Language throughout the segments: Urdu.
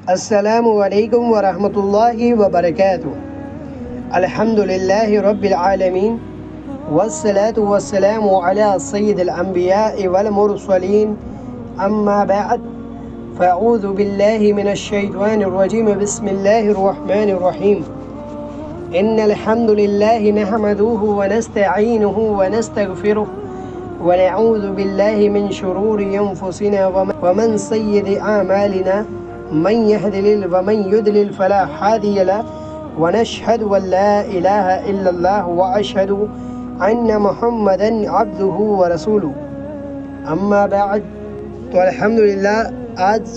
السلام علیکم ورحمۃ اللہ وبرکاتہ۔ الحمدللہ رب العالمین والصلاة والسلام علی سید الانبیاء والمرسلین، اما بعد فاعوذ باللہ من الشیطان الرجیم، بسم اللہ الرحمن الرحیم۔ ان الحمد للہ نحمده ونستعینه ونستغفره ونعوذ باللہ من شرور انفسنا ومن سیئات اعمالنا، من يهدلل ومن يضلل فلا هادي له، ونشهد ان لا اله الا الله واشهد ان محمدا عبده ورسوله، اما بعد۔ تو الحمدللہ آج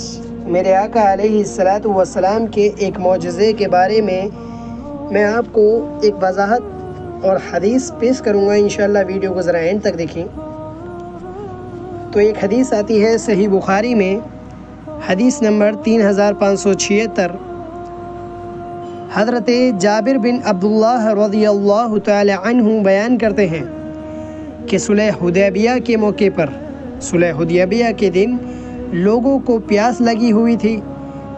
میرے آقا علیہ الصلاۃ والسلام کے ایک معجزے کے بارے میں آپ کو ایک وضاحت اور حدیث پیش کروں گا۔ انشاءاللہ ویڈیو کو ذرا اینڈ تک دیکھیں۔ تو ایک حدیث آتی ہے صحیح بخاری میں، حدیث نمبر 3576۔ حضرت جابر بن عبداللہ رضی اللہ تعالی عنہ بیان کرتے ہیں کہ صلح حدیبیہ کے موقع پر، صلح حدیبیہ کے دن لوگوں کو پیاس لگی ہوئی تھی۔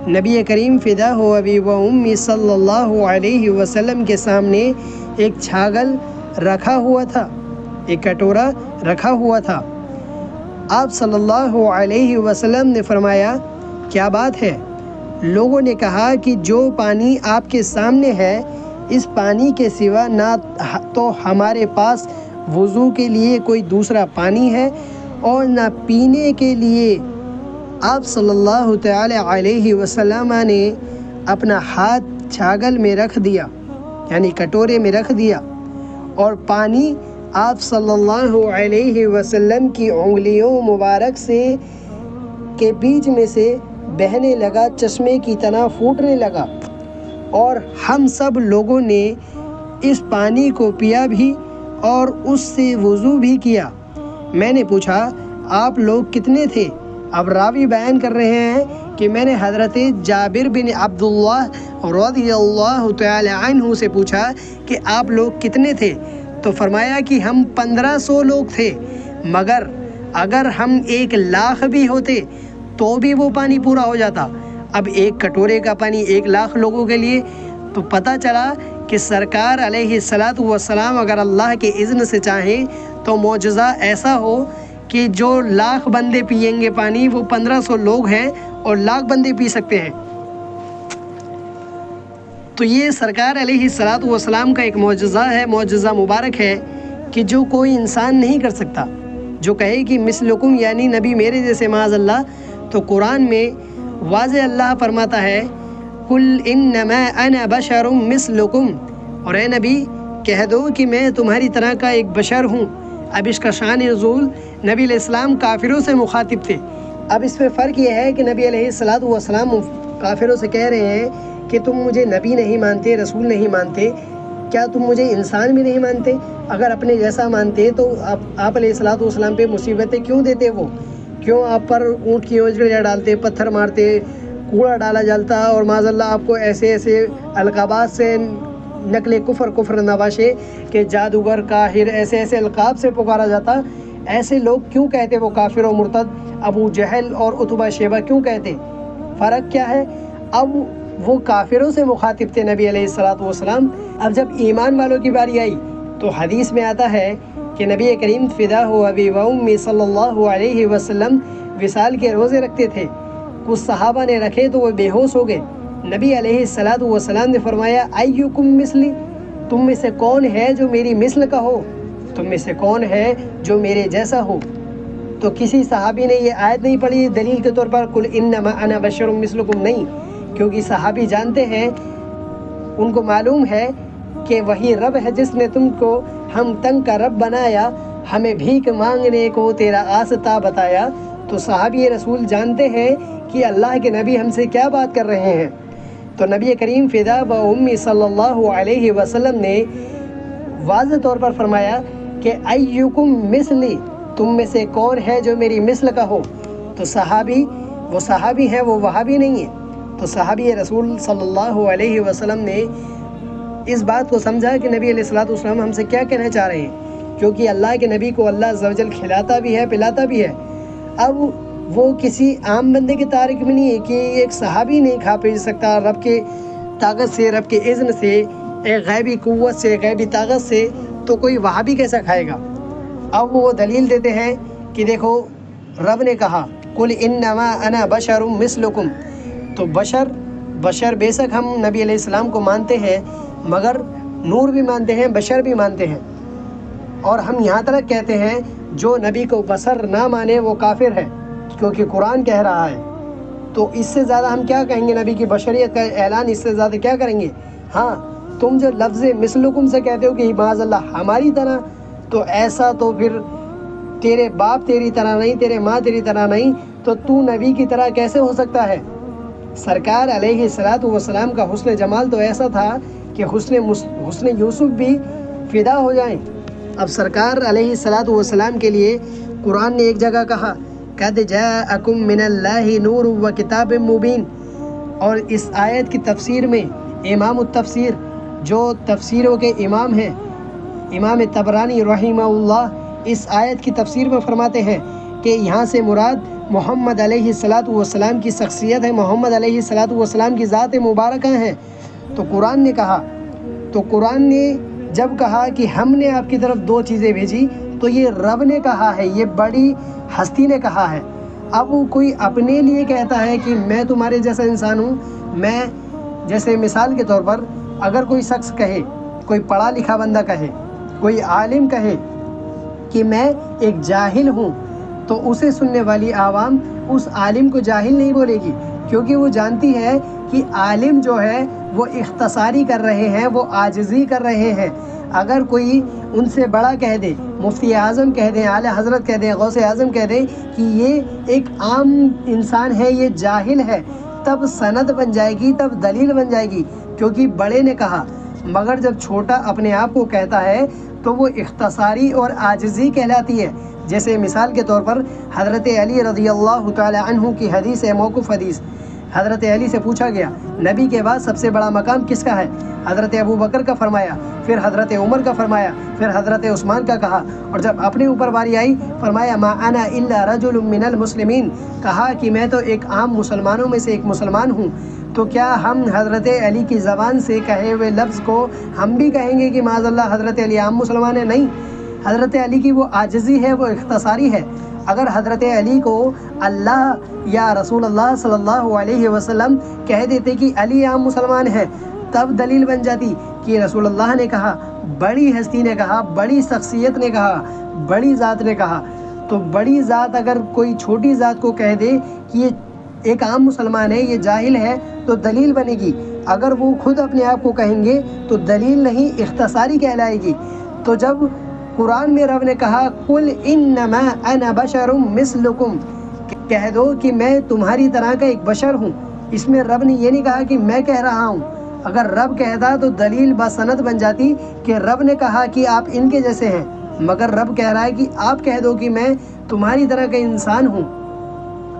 نبی کریم فدا ہو ابی و امی صلی اللہ علیہ وسلم کے سامنے ایک چھاگل رکھا ہوا تھا، ایک کٹورا رکھا ہوا تھا۔ آپ صلی اللہ علیہ وسلم نے فرمایا، کیا بات ہے؟ لوگوں نے کہا کہ جو پانی آپ کے سامنے ہے، اس پانی کے سوا نہ تو ہمارے پاس وضو کے لیے کوئی دوسرا پانی ہے اور نہ پینے کے لیے۔ آپ صلی اللہ تعالی علیہ وسلم نے اپنا ہاتھ چھاگل میں رکھ دیا، یعنی کٹورے میں رکھ دیا، اور پانی آپ صلی اللہ علیہ وسلم کی انگلیوں مبارک سے کے بیچ میں سے بہنے لگا، چشمے کی طرح پھوٹنے لگا، اور ہم سب لوگوں نے اس پانی کو پیا بھی اور اس سے وضو بھی کیا۔ میں نے پوچھا، آپ لوگ کتنے تھے؟ اب راوی بیان کر رہے ہیں کہ میں نے حضرت جابر بن عبداللہ رضی اللہ تعالی عنہ سے پوچھا کہ آپ لوگ کتنے تھے؟ تو فرمایا کہ ہم 1500 لوگ تھے، مگر اگر ہم 1,00,000 بھی ہوتے تو بھی وہ پانی پورا ہو جاتا۔ اب ایک کٹورے کا پانی 1,00,000 لوگوں کے لیے، تو پتہ چلا کہ سرکار علیہ الصلاۃ والسلام اگر اللہ کے اذن سے چاہیں تو معجزہ ایسا ہو کہ جو 1,00,000 بندے پئیں گے پانی، وہ 1500 لوگ ہیں اور 1,00,000 بندے پی سکتے ہیں۔ تو یہ سرکار علیہ الصلاۃ والسلام کا ایک معجزہ ہے، معجزہ مبارک ہے کہ جو کوئی انسان نہیں کر سکتا۔ جو کہے کہ مثلکم، یعنی نبی میرے جیسے، معاذ اللہ، تو قرآن میں واضح اللہ فرماتا ہے، قل انما انا بشر مثلکم، اور اے نبی کہہ دو کہ میں تمہاری طرح کا ایک بشر ہوں۔ اب اس کا شان نزول نبی علیہ السلام کافروں سے مخاطب تھے۔ اب اس میں فرق یہ ہے کہ نبی علیہ الصلاۃ والسلام کافروں سے کہہ رہے ہیں کہ تم مجھے نبی نہیں مانتے، رسول نہیں مانتے، کیا تم مجھے انسان بھی نہیں مانتے؟ اگر اپنے جیسا مانتے تو آپ علیہ الصلاۃ والسلام پہ مصیبتیں کیوں دیتے؟ وہ کیوں آپ پر اونٹ کی اونجڑیاں ڈالتے، پتھر مارتے، کوڑا ڈالا جاتا، اور معاذ اللہ آپ کو ایسے ایسے القابات سے نقل کفر نواشے کہ جادوگر، کاہر، ایسے ایسے القاب سے پکارا جاتا؟ ایسے لوگ کیوں کہتے وہ کافر و مرتد؟ ابو جہل اور عتبہ شیبہ کیوں کہتے؟ فرق کیا ہے؟ اب وہ کافروں سے مخاطب تھے نبی علیہ الصلاۃ والسلام۔ اب جب ایمان والوں کی باری آئی تو حدیث میں آتا ہے کہ نبی کریم فدا ہو ابی و امی صلی اللہ علیہ وسلم وصال کے روزے رکھتے تھے۔ کچھ صحابہ نے رکھے تو وہ بے ہوش ہو گئے۔ نبی علیہ الصلاۃ والسلام نے فرمایا، ایکم مثلی، تم میں سے کون ہے جو میری مثل کا ہو؟ تم میں سے کون ہے جو میرے جیسا ہو؟ تو کسی صحابی نے یہ آیت نہیں پڑھی دلیل کے طور پر، قل انما انا بشر مثلکم، نہیں، کیونکہ صحابی جانتے ہیں، ان کو معلوم ہے کہ وہی رب ہے جس نے تم کو ہم تنگ کا رب بنایا، ہمیں بھیک مانگنے کو تیرا آستہ بتایا۔ تو صحابی رسول جانتے ہیں کہ اللہ کے نبی ہم سے کیا بات کر رہے ہیں۔ تو نبی کریم فدا و امی صلی اللہ علیہ وسلم نے واضح طور پر فرمایا کہ ایکم مثلی، تم میں سے کون ہے جو میری مثل کا ہو؟ تو صحابی، وہ صحابی ہے، وہ وہابی نہیں ہے۔ تو صحابی رسول صلی اللہ علیہ وسلم نے اس بات کو سمجھا کہ نبی علیہ الصلوۃ والسلام ہم سے کیا کہنا چاہ رہے ہیں، کیونکہ اللہ کے نبی کو اللہ عز و جل کھلاتا بھی ہے، پلاتا بھی ہے۔ اب وہ کسی عام بندے کے طارق میں نہیں ہے کہ ایک صحابی نہیں کھا پی سکتا رب کے طاقت سے، رب کے اذن سے، ایک غیبی قوت سے، غیبی طاقت سے، تو کوئی وہابی کیسا کھائے گا؟ اب وہ دلیل دیتے ہیں کہ دیکھو رب نے کہا قل انما انا بشر مثلکم، تو بشر بے شک ہم نبی علیہ السلام کو مانتے ہیں، مگر نور بھی مانتے ہیں، بشر بھی مانتے ہیں، اور ہم یہاں تک کہتے ہیں جو نبی کو بشر نہ مانے وہ کافر ہے، کیونکہ قرآن کہہ رہا ہے۔ تو اس سے زیادہ ہم کیا کہیں گے؟ نبی کی بشریت کا اعلان اس سے زیادہ کیا کریں گے؟ ہاں تم جو لفظ مثلکم سے کہتے ہو کہ معاذ اللہ ہماری طرح، تو ایسا تو پھر تیرے باپ تیری طرح نہیں، تیرے ماں تیری طرح نہیں، تو نبی کی طرح کیسے ہو سکتا ہے؟ سرکار علیہ السلام کا حسن جمال تو ایسا تھا کہ حسن یوسف بھی فدا ہو جائیں۔ اب سرکار علیہ السلام کے لیے قرآن نے ایک جگہ کہا قد جاءکم من اللہ نور و کتاب مبین، اور اس آیت کی تفسیر میں امام التفسیر جو تفسیروں کے امام ہیں، امام طبرانی رحمہ اللہ، اس آیت کی تفسیر میں فرماتے ہیں کہ یہاں سے مراد محمد علیہ السلام کی شخصیت ہے، محمد علیہ السلام کی ذات مبارکہ ہیں۔ تو قرآن نے جب کہا کہ ہم نے آپ کی طرف دو چیزیں بھیجی، تو یہ رب نے کہا ہے، یہ بڑی ہستی نے کہا ہے۔ اب وہ کوئی اپنے لیے کہتا ہے کہ میں تمہارے جیسا انسان ہوں، میں جیسے مثال کے طور پر اگر کوئی شخص کہے، کوئی پڑھا لکھا بندہ کہے، کوئی عالم کہے کہ میں ایک جاہل ہوں، تو اسے سننے والی عوام اس عالم کو جاہل نہیں بولے گی، کیونکہ وہ جانتی ہے کہ عالم جو ہے وہ اختصاری کر رہے ہیں، وہ عاجزی کر رہے ہیں۔ اگر کوئی ان سے بڑا کہہ دے، مفتی اعظم کہہ دیں، اعلیٰ حضرت کہہ دیں، غوث اعظم کہہ دیں کہ یہ ایک عام انسان ہے، یہ جاہل ہے، تب سند بن جائے گی، تب دلیل بن جائے گی، کیونکہ بڑے نے کہا۔ مگر جب چھوٹا اپنے آپ کو کہتا ہے تو وہ اختصاری اور عاجزی کہلاتی ہے۔ جیسے مثال کے طور پر حضرت علی رضی اللہ تعالی عنہ کی حدیث ہے، موقوف حدیث۔ حضرت علی سے پوچھا گیا نبی کے بعد سب سے بڑا مقام کس کا ہے؟ حضرت ابو بکر کا فرمایا، پھر حضرت عمر کا فرمایا، پھر حضرت عثمان کا کہا، اور جب اپنے اوپر باری آئی فرمایا ما انا الا رجل من المسلمین، کہا کہ میں تو ایک عام مسلمانوں میں سے ایک مسلمان ہوں۔ تو کیا ہم حضرت علی کی زبان سے کہے ہوئے لفظ کو ہم بھی کہیں گے کہ معاذ اللہ حضرت علی عام مسلمان ہے؟ نہیں، حضرت علی کی وہ عاجزی ہے، وہ اختصاری ہے۔ اگر حضرت علی کو اللہ یا رسول اللہ صلی اللہ علیہ وسلم کہہ دیتے کہ علی عام مسلمان ہے، تب دلیل بن جاتی کہ رسول اللہ نے کہا، بڑی ہستی نے کہا، بڑی شخصیت نے کہا، بڑی ذات نے کہا۔ تو بڑی ذات اگر کوئی چھوٹی ذات کو کہہ دے کہ یہ ایک عام مسلمان ہے، یہ جاہل ہے، تو دلیل بنے گی۔ اگر وہ خود اپنے آپ کو کہیں گے تو دلیل نہیں، اختصاری کہلائے گی۔ تو جب قرآن میں رب نے کہا قل انما انا بشر مثلکم، کہہ دو کہ میں تمہاری طرح کا ایک بشر ہوں، اس میں رب نے یہ نہیں کہا کہ میں کہہ رہا ہوں۔ اگر رب کہتا تو دلیل بسند بن جاتی کہ رب نے کہا کہ آپ ان کے جیسے ہیں، مگر رب کہہ رہا ہے کہ آپ کہہ دو کہ میں تمہاری طرح کا انسان ہوں۔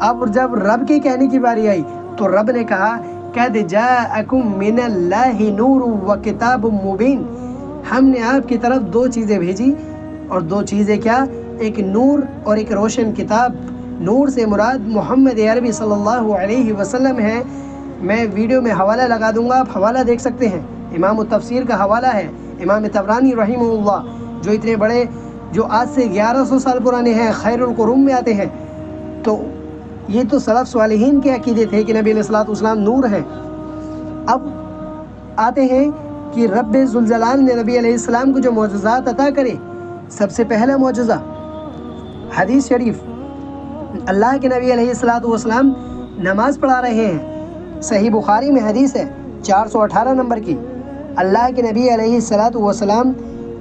اب جب رب کے کہنے کی باری آئی تو رب نے کہا قد جاءکم من اللہ نور و کتاب مبین، ہم نے آپ کی طرف دو چیزیں بھیجی، اور دو چیزیں کیا؟ ایک نور اور ایک روشن کتاب۔ نور سے مراد محمد عربی صلی اللہ علیہ وسلم ہے۔ میں ویڈیو میں حوالہ لگا دوں گا، آپ حوالہ دیکھ سکتے ہیں، امام التفسیر کا حوالہ ہے، امام طبرانی رحمہ اللہ، جو اتنے بڑے، جو آج سے 1100 سال پرانے ہیں، خیر القرون میں آتے ہیں۔ تو یہ تو سلف صالحین کے عقیدے تھے کہ نبی علیہ السلام نور ہیں۔ اب آتے ہیں کہ رب ذوالجلال نے نبی علیہ السلام کو جو معجزات عطا کرے، سب سے پہلا معجزہ حدیث شریف، اللہ کے نبی علیہ السلام نماز پڑھا رہے ہیں، صحیح بخاری میں حدیث ہے 418 نمبر کی، اللہ کے نبی علیہ السلام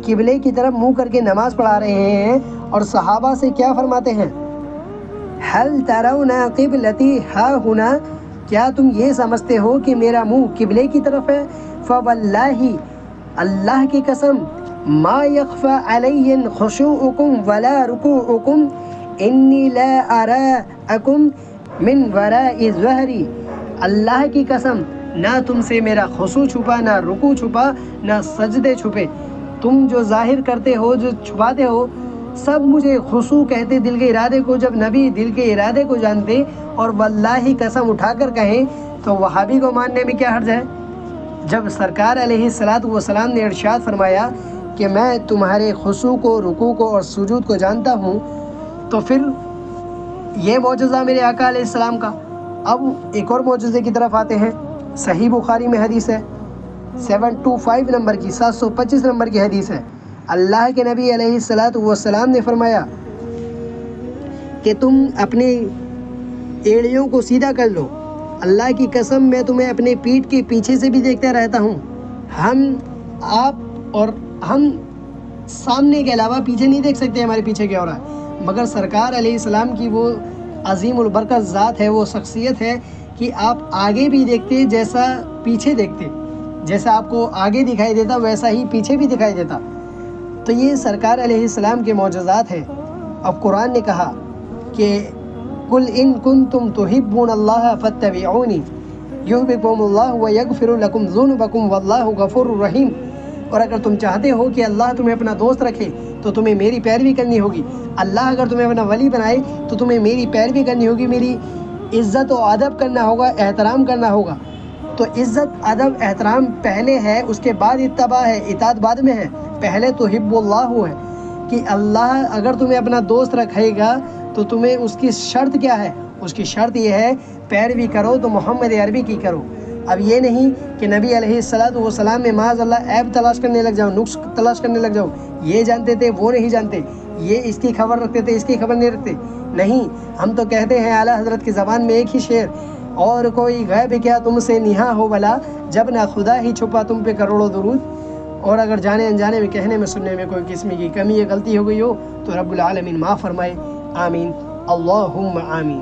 قبلے کی طرف منہ کر کے نماز پڑھا رہے ہیں، اور صحابہ سے کیا فرماتے ہیں؟ هل ترون قبلتی ہا ہنا، کیا تم یہ سمجھتے ہو کہ میرا منہ قبلے کی طرف ہے؟ فواللہ، اللہ کی قسم، ما یخفى علی خشوعکم ولا رکوعکم انی لا اراکم من وراء ظہری، اللہ کی قسم نہ تم سے میرا خشوع چھپا، نہ رکوع چھپا، نہ سجدے چھپے۔ تم جو ظاہر کرتے ہو، جو چھپاتے ہو، سب مجھے خشوع کہتے دل کے ارادے کو. جب نبی دل کے ارادے کو جانتے اور واللہ قسم اٹھا کر کہیں تو وہابی کو ماننے میں کیا حرج ہے؟ جب سرکار علیہ الصلاۃ والسلام نے ارشاد فرمایا کہ میں تمہارے خشوع کو، رکوع کو اور سجود کو جانتا ہوں، تو پھر یہ معجزہ میرے آقا علیہ السلام کا. اب ایک اور معجزے کی طرف آتے ہیں. صحیح بخاری میں حدیث ہے 725 نمبر کی، 725 نمبر کی حدیث ہے. اللہ کے نبی علیہ الصلاۃ والسلام نے فرمایا کہ تم اپنے ایڑیوں کو سیدھا کر لو. اللہ کی قسم میں تمہیں اپنے پیٹھ کے پیچھے سے بھی دیکھتا رہتا ہوں. آپ اور ہم سامنے کے علاوہ پیچھے نہیں دیکھ سکتے ہمارے پیچھے کیا ہو رہا ہے، مگر سرکار علیہ السلام کی وہ عظیم البرکت ذات ہے، وہ شخصیت ہے کہ آپ آگے بھی دیکھتے جیسا پیچھے دیکھتے. جیسا آپ کو آگے دکھائی دیتا ویسا ہی پیچھے بھی دکھائی دیتا. تو یہ سرکار علیہ السلام کے معجزات ہیں. اب قرآن نے کہا کہ قل ان کنتم تحبون اللہ فاتبعونی یحببکم اللہ ویغفر لکم ذنوبکم واللہ غفور رحیم. اور اگر تم چاہتے ہو کہ اللہ تمہیں اپنا دوست رکھے تو تمہیں میری پیروی کرنی ہوگی. اللہ اگر تمہیں اپنا ولی بنائے تو تمہیں میری پیروی کرنی ہوگی، میری عزت و ادب کرنا ہوگا، احترام کرنا ہوگا. تو عزت، ادب، احترام پہلے ہے، اس کے بعد اتباع ہے، اطاعت بعد میں ہے. پہلے تو حب اللہ ہے کہ اللہ اگر تمہیں اپنا دوست رکھے گا تو تمہیں اس کی شرط کیا ہے؟ اس کی شرط یہ ہے پیروی کرو تو محمد عربی کی کرو. اب یہ نہیں کہ نبی علیہ الصلاۃ والسلام میں معاذ اللہ عیب تلاش کرنے لگ جاؤ، نقص تلاش کرنے لگ جاؤ. یہ جانتے تھے وہ نہیں جانتے، یہ اس کی خبر رکھتے تھے اس کی خبر نہیں رکھتے. نہیں، ہم تو کہتے ہیں اعلیٰ حضرت کی زبان میں ایک ہی شعر، اور کوئی غیب کیا تم سے نہا ہو بلا، جب نہ خدا ہی چھپا تم پہ کروڑوں درود. اور اگر جانے انجانے میں کہنے میں سننے میں کوئی قسم کی کمی یا غلطی ہو گئی ہو تو رب العالمین معاف فرمائے. آمین، اللہم آمین.